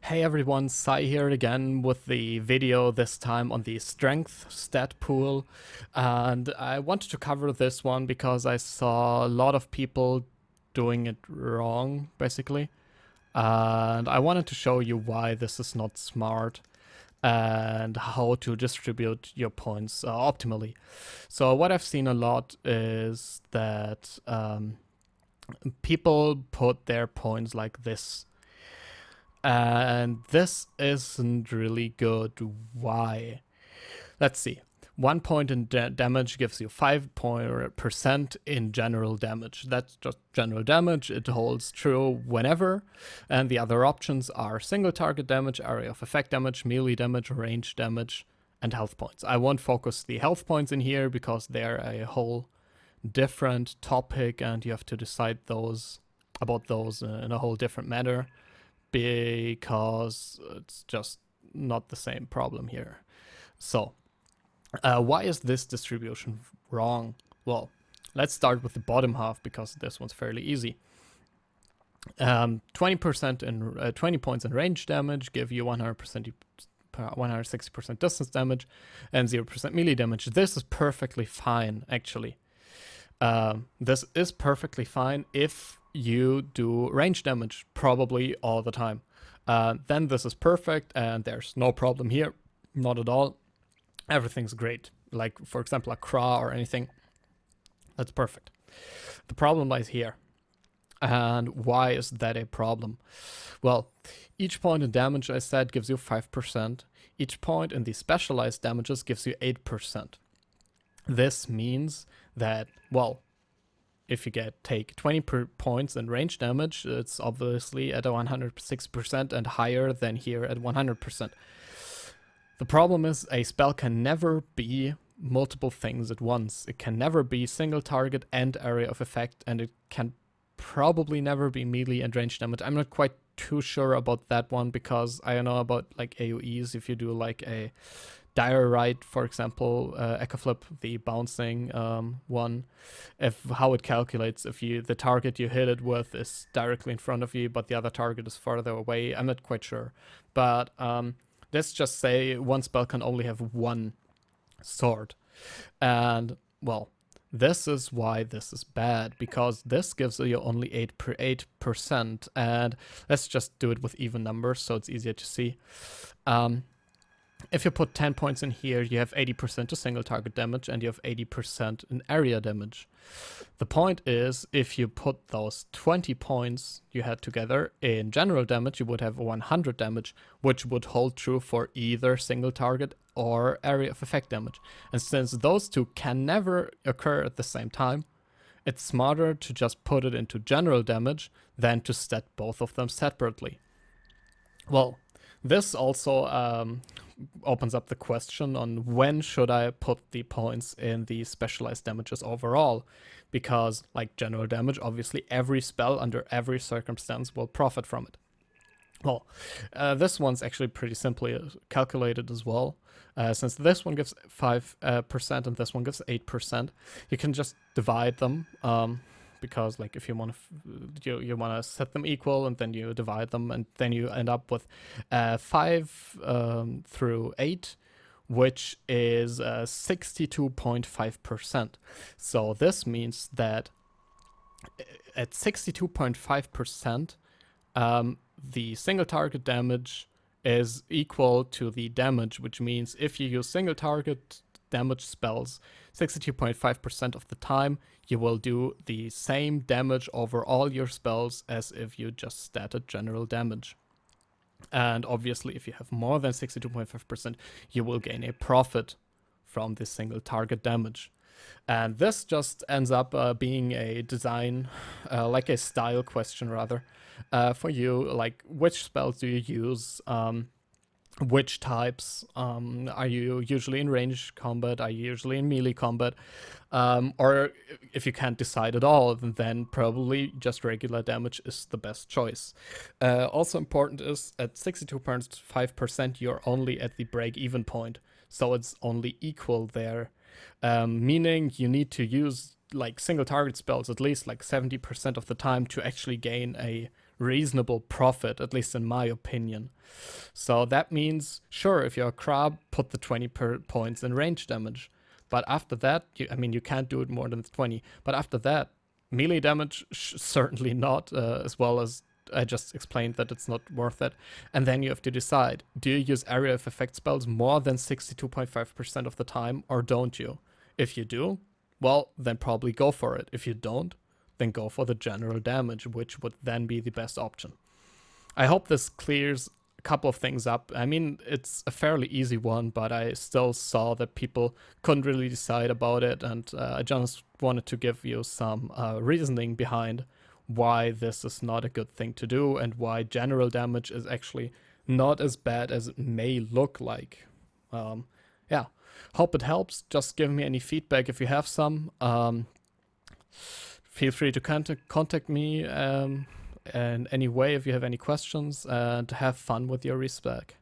Hey everyone, Sai here again with the video, this time on the strength stat pool. And I wanted to cover this one because I saw a lot of people doing it wrong, basically. And I wanted to show you why this is not smart and how to distribute your points optimally. So what I've seen a lot is that people put their points like this. And this isn't really good. Why? Let's see. 1 point in damage gives you 5% in general damage. That's just general damage. It holds true whenever. And the other options are single target damage, area of effect damage, melee damage, range damage, and health points. I won't focus the health points in here because they're a whole different topic and you have to decide about those in a whole different manner, because it's just not the same problem here. So, why is this distribution wrong? Well, let's start with the bottom half because this one's fairly easy. 20% in 20 points in range damage give you 160% distance damage and 0% melee damage. This is perfectly fine, actually. This is perfectly fine if you do range damage probably all the time. Then this is perfect and there's no problem here, not at all. Everything's great. Like, for example, a Kra or anything, that's perfect. The problem lies here. And why is that a problem? Well, each point in damage, I said, gives you 5%. Each point in the specialized damages gives you 8%. This means that, well, if you take 20 points in range damage, it's obviously at a 106% and higher than here at 100%. The problem is a spell can never be multiple things at once. It can never be single target and area of effect, and it can probably never be melee and range damage. I'm not quite too sure about that one because I know about like AoEs. If you do like a Dire Right, for example, Echo Flip, the bouncing one, how it calculates if the target you hit it with is directly in front of you, but the other target is farther away. I'm not quite sure, but let's just say one spell can only have one sword, and well, this is why this is bad, because this gives you only 8%, and let's just do it with even numbers so it's easier to see. If you put 10 points in here, you have 80% to single target damage and you have 80% in area damage. The point is, if you put those 20 points you had together in general damage, you would have 100 damage, which would hold true for either single target or area of effect damage. And since those two can never occur at the same time, it's smarter to just put it into general damage than to stat both of them separately. Well, this also opens up the question on when should I put the points in the specialized damages overall, because like general damage, obviously every spell under every circumstance will profit from it. Well, this one's actually pretty simply calculated as well. Since this one gives 5% and this one gives 8%, you can just divide them. Because like if you want to you want to set them equal and then you divide them and then you end up with 5 through 8, which is 62.5%. So this means that at 62.5%, the single target damage is equal to the damage, which means if you use single target damage spells 62.5% of the time, you will do the same damage over all your spells as if you just statted general damage. And obviously, if you have more than 62.5%, you will gain a profit from this single target damage. And this just ends up being a design, like a style question rather, for you. Like, which spells do you use? Which types are you usually in range combat? Are you usually in melee combat? Or if you can't decide at all, then probably just regular damage is the best choice. Also important is at 62.5%, you're only at the break-even point. So it's only equal there. Meaning you need to use like single target spells at least like 70% of the time to actually gain a reasonable profit, at least in my opinion. So that means, sure, if you're a Krab, put the 20 points in range damage. But after that, you can't do it more than 20. But after that, melee damage, certainly not, as well as I just explained that it's not worth it. And then you have to decide, do you use area of effect spells more than 62.5% of the time, or don't you? If you do, well, then probably go for it. If you don't, then go for the general damage, which would then be the best option. I hope this clears a couple of things up. I mean, it's a fairly easy one, but I still saw that people couldn't really decide about it, and I just wanted to give you some reasoning behind why this is not a good thing to do and why general damage is actually not as bad as it may look like. Yeah, hope it helps. Just give me any feedback if you have some. Feel free to contact me in any way if you have any questions, and have fun with your respec.